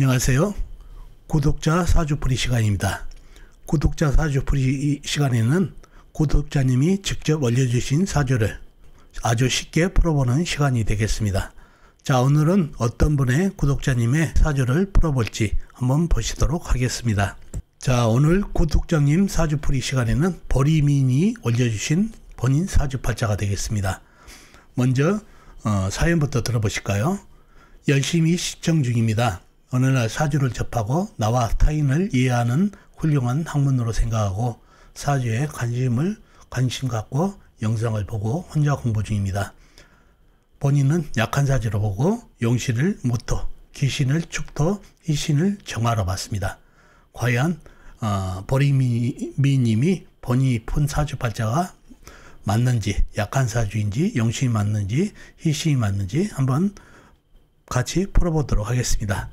안녕하세요. 구독자 사주풀이 시간입니다. 구독자 사주풀이 시간에는 구독자님이 직접 올려주신 사주를 아주 쉽게 풀어보는 시간이 되겠습니다. 자, 오늘은 어떤 분의 구독자님의 사주를 풀어볼지 한번 보시도록 하겠습니다. 자, 오늘 구독자님 사주풀이 시간에는 보리민이 올려주신 본인 사주팔자가 되겠습니다. 먼저 사연부터 들어보실까요? 열심히 시청 중입니다. 어느 날 사주를 접하고 나와 타인을 이해하는 훌륭한 학문으로 생각하고 사주에 관심 갖고 영상을 보고 혼자 공부 중입니다. 본인은 약한 사주로 보고 용신을 모토, 기신을 축토, 희신을 정화로 봤습니다. 과연 보리미님이 본인이 푼 사주팔자가 맞는지, 약한 사주인지, 용신이 맞는지, 희신이 맞는지 한번 같이 풀어보도록 하겠습니다.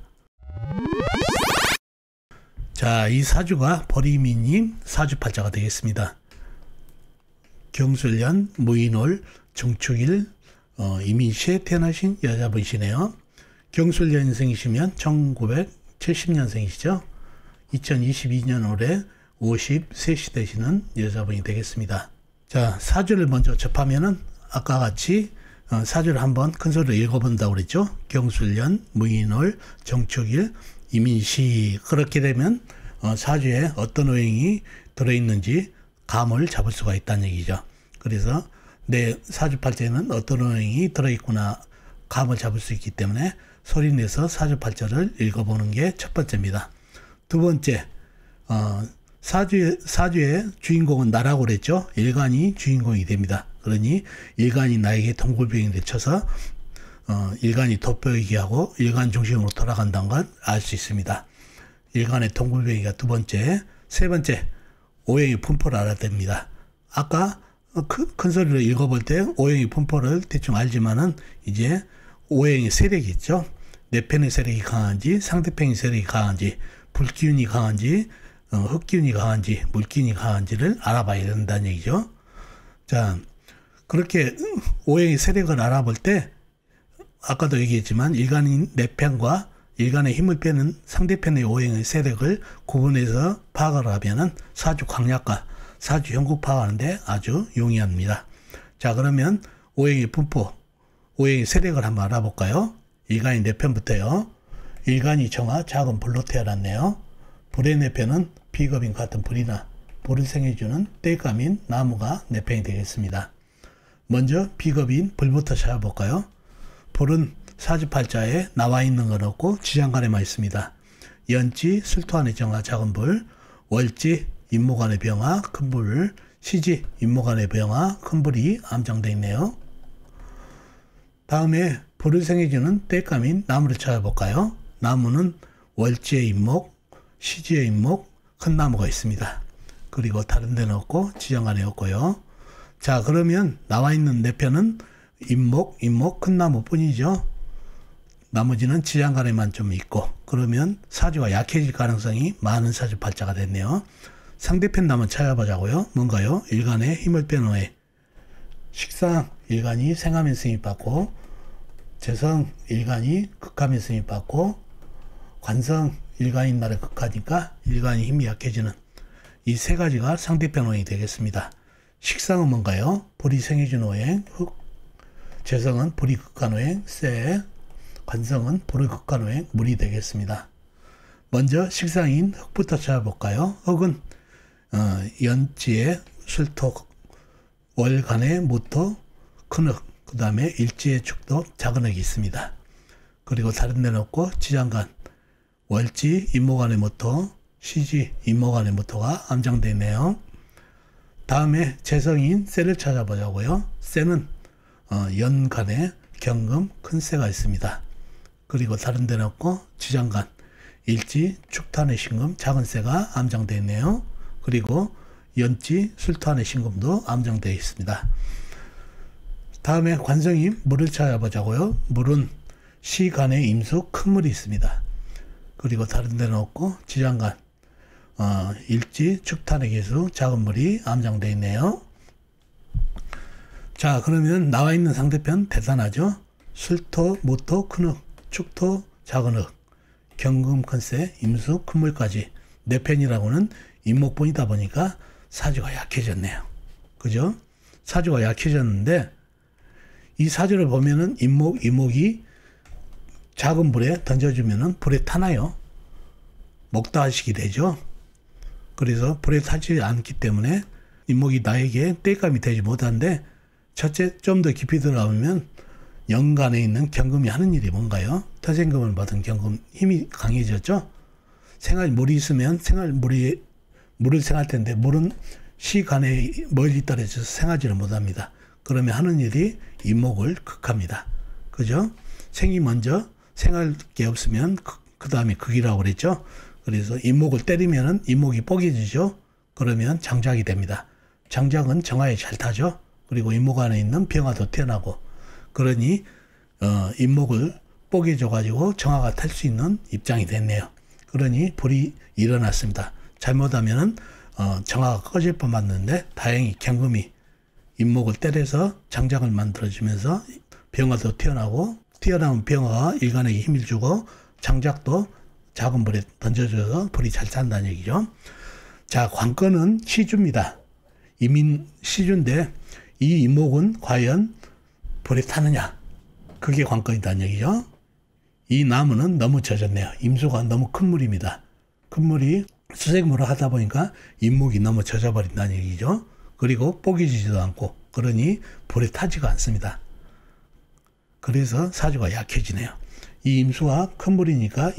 자, 이 사주가 보리미님 사주팔자가 되겠습니다. 경술년, 무인월, 정축일, 이민시에 태어나신 여자분이시네요. 경술년생이시면 1970년생이시죠. 2022년 올해 53시 되시는 여자분이 되겠습니다. 자, 사주를 먼저 접하면은 아까 같이 사주를 한번 큰 소리로 읽어본다고 그랬죠. 경술년, 무인월, 정축일, 이민시. 그렇게 되면 사주에 어떤 오행이 들어있는지 감을 잡을 수가 있다는 얘기죠. 그래서 내 사주팔자에는 어떤 오행이 들어있구나 감을 잡을 수 있기 때문에 소리내서 사주팔자를 읽어보는 게 첫 번째입니다. 두 번째, 사주의 주인공은 나라고 그랬죠. 일간이 주인공이 됩니다. 그러니 일간이 나에게 동굴병이 되쳐서 일간이 돋보이게 하고 일간 중심으로 돌아간다는 걸 알 수 있습니다. 일간의 동굴병이가 두 번째. 세 번째, 오행의 분포를 알아야 됩니다. 아까 큰 소리로 읽어볼 때 오행의 분포를 대충 알지만은 이제 오행의 세력이 있죠. 내 편의 세력이 강한지 상대편의 세력이 강한지 불기운이 강한지 흙기운이 강한지 물기운이 강한지를 알아봐야 된다는 얘기죠. 자, 그렇게 오행의 세력을 알아볼 때 아까도 얘기했지만 일간인 내 편과 일간의 힘을 빼는 상대편의 오행의 세력을 구분해서 파악을 하면은 사주 강약과 사주 형국 파악하는데 아주 용이합니다. 자, 그러면 오행의 분포, 오행의 세력을 한번 알아볼까요? 일간이 내 편부터요. 일간이 정화 작은 불로 태어났네요. 불의 내 편은 비겁인 같은 불이나 불을 생해주는 땔감인 나무가 내 편이 되겠습니다. 먼저 비겁인 불부터 찾아볼까요? 불은 사주팔자에 나와 있는 건 없고 지장간에만 있습니다. 연지 술토안의 정화 작은 불, 월지 임목안의 병화 큰 불, 시지 임목안의 병화 큰 불이 암장되어 있네요. 다음에 불을 생해주는 땔감인 나무를 찾아볼까요? 나무는 월지의 임목, 시지의 임목, 큰 나무가 있습니다. 그리고 다른 데는 없고 지장간에 없고요. 자, 그러면 나와 있는 내 편은 임목, 큰 나무 뿐이죠. 나머지는 지장간에만 좀 있고, 그러면 사주가 약해질 가능성이 많은 사주팔자가 됐네요. 상대편 나무 찾아보자고요. 뭔가요? 일간의 힘을 빼는 오행. 식상 일간이 생하면 승입받고, 재성 일간이 극하면 승입받고, 관성 일간인 날에 극하니까 일간이 힘이 약해지는 이 세 가지가 상대편 오행이 되겠습니다. 식상은 뭔가요? 불이 생해준 오행, 흑. 재성은 불이 극한 오행, 쇠. 관성은 불을 극한 오행, 물이 되겠습니다. 먼저 식상인 흑부터 찾아볼까요? 흑은 연지의 술토, 월간의 모토, 큰 흑, 그 다음에 일지의 축도, 작은 흑이 있습니다. 그리고 다른 데는 없고 지장간, 월지 임목안의 모토, 시지 임목안의 모토가 암장되어 있네요. 다음에 재성인 쇠를 찾아보자고요. 쇠는 연간에 경금, 큰 쇠가 있습니다. 그리고 다른 데는 없고 지장간, 일지, 축탄의 신금, 작은 쇠가 암장되어 있네요. 그리고 연지, 술탄의 신금도 암장되어 있습니다. 다음에 관성인 물을 찾아보자고요. 물은 시간에 임수, 큰 물이 있습니다. 그리고 다른 데는 없고 지장간, 일지, 축탄의 개수, 작은 물이 암장되어 있네요. 자, 그러면 나와 있는 상대편 대단하죠. 술토, 모토, 큰흑, 축토, 작은 흑. 경금, 큰세, 임수, 큰물까지 4편이라고는 임목분이다 보니까 사주가 약해졌네요. 그죠? 사주가 약해졌는데 이 사주를 보면은 이목이 작은 불에 던져주면은 불에 타나요? 목다식이 되죠. 그래서 불에 타지 않기 때문에 임목이 나에게 땔감이 되지 못하는데, 첫째, 좀 더 깊이 들어가면 연간에 있는 경금이 하는 일이 뭔가요? 터생금을 받은 경금 힘이 강해졌죠. 물이 있으면 물을 생할 텐데 물은 시간에 멀리 떨어져서 생하지를 못합니다. 그러면 하는 일이 임목을 극합니다. 그죠? 생이 먼저 생할 게 없으면 그 다음에 극이라고 그랬죠. 그래서 임목을 때리면은 임목이 뽀개지죠. 그러면 장작이 됩니다. 장작은 정화에 잘 타죠. 그리고 임목 안에 있는 병화도 태어나고, 그러니 임목을 뽀개져 가지고 정화가 탈 수 있는 입장이 됐네요. 그러니 불이 일어났습니다. 잘못하면은 정화가 꺼질 뻔했는데 다행히 경금이 임목을 때려서 장작을 만들어주면서 병화도 태어나고, 튀어나온 병화가 일간에게 힘을 주고 장작도 작은 불에 던져줘서 불이 잘 탄다는 얘기죠. 자, 관건은 시주입니다. 이민 시주인데 이 임목은 과연 불에 타느냐, 그게 관건이다는 얘기죠. 이 나무는 너무 젖었네요. 임수가 너무 큰 물입니다. 큰 물이 수색물을 하다 보니까 임목이 너무 젖어버린다는 얘기죠. 그리고 뽀개지지도 않고, 그러니 불에 타지가 않습니다. 그래서 사주가 약해지네요. 이 임수가 큰 물이니까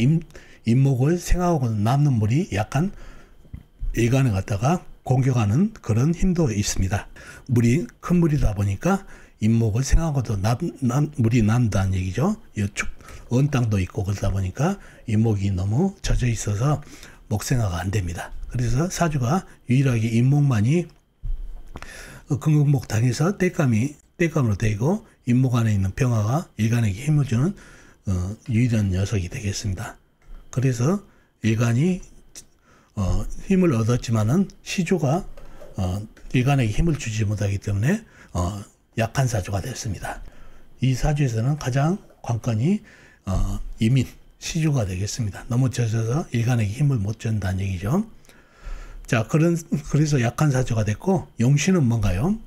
임목을 생하고 남는 물이 약간 일간에 갖다가 공격하는 그런 힘도 있습니다. 물이 큰 물이다 보니까 임목을 생하고도 물이 남다는 얘기죠. 언땅도 있고 그러다 보니까 임목이 너무 젖어 있어서 목생화가 안 됩니다. 그래서 사주가 유일하게 임목만이 금극목 당해서 땔감으로 되고 임목 안에 있는 병화가 일간에게 힘을 주는 유일한 녀석이 되겠습니다. 그래서 일간이 힘을 얻었지만은 시주가 일간에게 힘을 주지 못하기 때문에 약한 사주가 됐습니다. 이 사주에서는 가장 관건이 이민, 시주가 되겠습니다. 너무 젖어서 일간에게 힘을 못 준다는 얘기죠. 자, 그래서 약한 사주가 됐고, 용신은 뭔가요?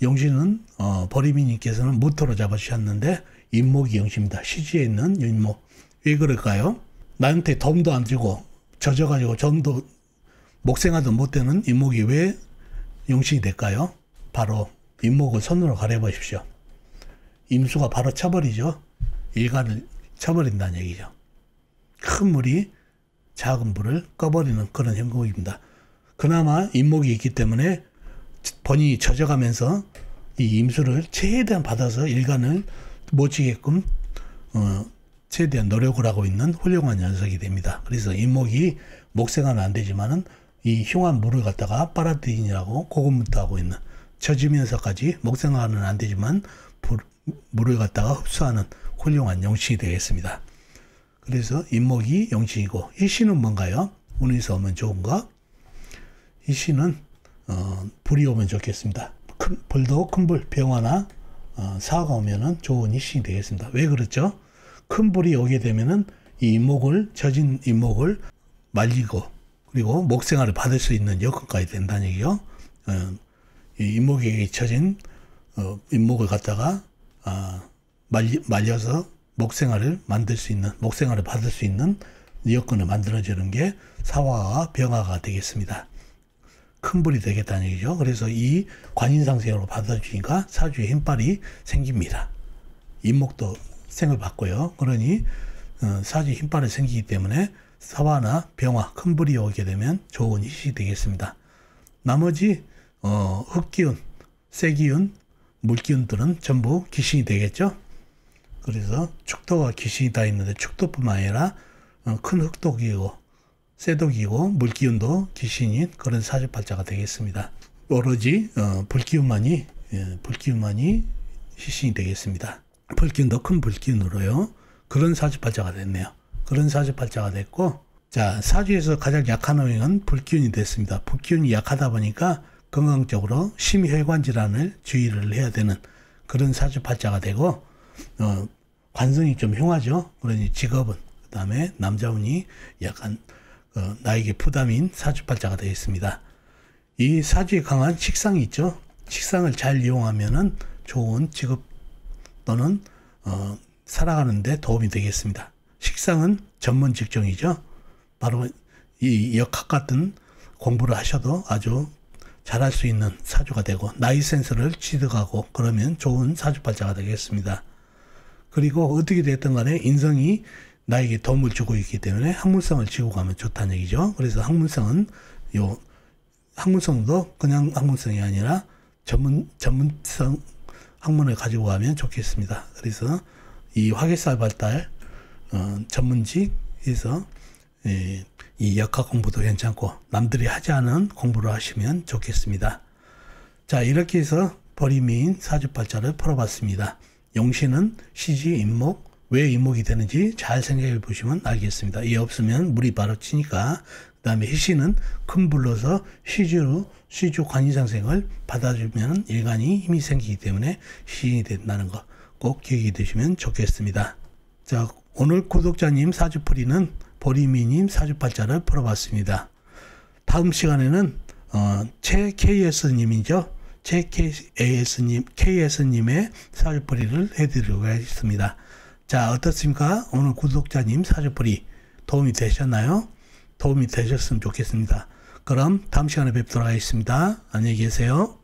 용신은 보리미님께서는 무토로 잡아주셨는데 임목이 용신입니다. 시주에 있는 임목. 왜 그럴까요? 나한테 도움도 안 주고 젖어가지고 좀도 목생화도 못 되는 임목이 왜 용신이 될까요? 바로 임목을 손으로 가려보십시오. 임수가 바로 쳐버리죠. 일간을 쳐버린다는 얘기죠. 큰 물이 작은 불을 꺼버리는 그런 형국입니다. 그나마 임목이 있기 때문에 본인이 젖어가면서 이 임수를 최대한 받아서 일간을 못 치게끔 최대한 노력을 하고 있는 훌륭한 녀석이 됩니다. 그래서 임목이 목생화는 안 되지만은 이 흉한 물을 갖다가 빨아들이느라고 고군분투 하고 있는, 젖으면서까지 목생화는 안 되지만 물을 갖다가 흡수하는 훌륭한 용신이 되겠습니다. 그래서 임목이 용신이고, 이신은 뭔가요? 운에서 오면 좋은가? 이신은 불이 오면 좋겠습니다. 불도 큰 불, 병화나 사가 오면은 좋은 이신이 되겠습니다. 왜 그렇죠? 큰 불이 오게 되면은 이 젖은 임목을 말리고, 그리고 목생화를 받을 수 있는 여건까지 된다는 얘기죠. 이 임목에게 젖은 임목을 갖다가 말려서 목생화를 받을 수 있는 여건을 만들어주는 게 사화와 병화가 되겠습니다. 큰 불이 되겠다는 얘기죠. 그래서 이 관인상생으로 받아주니까 사주에 힘빨이 생깁니다. 임목도 생을 받고요. 그러니 사주에 힘빨이 생기기 때문에 사화나 병화, 큰 불이 오게 되면 좋은 일이 되겠습니다. 나머지 흙기운, 쇠기운, 물기운들은 전부 기신이 되겠죠. 그래서 축토가 기신이 다 있는데 축토뿐만 아니라 큰 흙도 기고 쇠도 기고 물기운도 기신인 그런 사주팔자가 되겠습니다. 오로지 불기운만이 시신이 되겠습니다. 불기운도 큰 불기운으로요. 그런 사주팔자가 됐네요. 그런 사주팔자가 됐고, 자, 사주에서 가장 약한 호행은 불기운이 됐습니다. 불기운이 약하다 보니까 건강적으로 심혈관 질환을 주의를 해야 되는 그런 사주팔자가 되고, 관성이 좀 흉하죠. 그러니 직업은, 그 다음에 남자운이 약간 나에게 부담인 사주팔자가 되겠습니다. 이 사주에 강한 식상이 있죠. 식상을 잘 이용하면은 좋은 직업 또는 살아가는 데 도움이 되겠습니다. 식상은 전문 직종이죠. 바로 이 역학 같은 공부를 하셔도 아주 잘할 수 있는 사주가 되고 나이 센스를 취득하고 그러면 좋은 사주팔자가 되겠습니다. 그리고 어떻게 됐든 간에 인성이 나에게 도움을 주고 있기 때문에 학문성을 지고 가면 좋다는 얘기죠. 그래서 학문성도 그냥 학문성이 아니라 전문성 학문을 가지고 가면 좋겠습니다. 그래서 이 화개살 발달 전문직에서 이 역학 공부도 괜찮고 남들이 하지 않은 공부를 하시면 좋겠습니다. 자, 이렇게 해서 보리미인 사주팔자를 풀어봤습니다. 용신은 시지 임목, 왜 임목이 되는지 잘 생각해 보시면 알겠습니다. 이 없으면 물이 바로 치니까. 그 다음에 희신은 큰 불로서 시주 관이상생을 받아주면 일간이 힘이 생기기 때문에 시인이 된다는 거 꼭 기억해 두시면 좋겠습니다. 자, 오늘 구독자님 사주풀이는 보리미님 사주팔자를 풀어봤습니다. 다음 시간에는 최 KS님이죠. 최 KS님의 사주풀이를 해드리려고 하겠습니다. 자, 어떻습니까? 오늘 구독자님 사주풀이 도움이 되셨나요? 도움이 되셨으면 좋겠습니다. 그럼 다음 시간에 뵙도록 하겠습니다. 안녕히 계세요.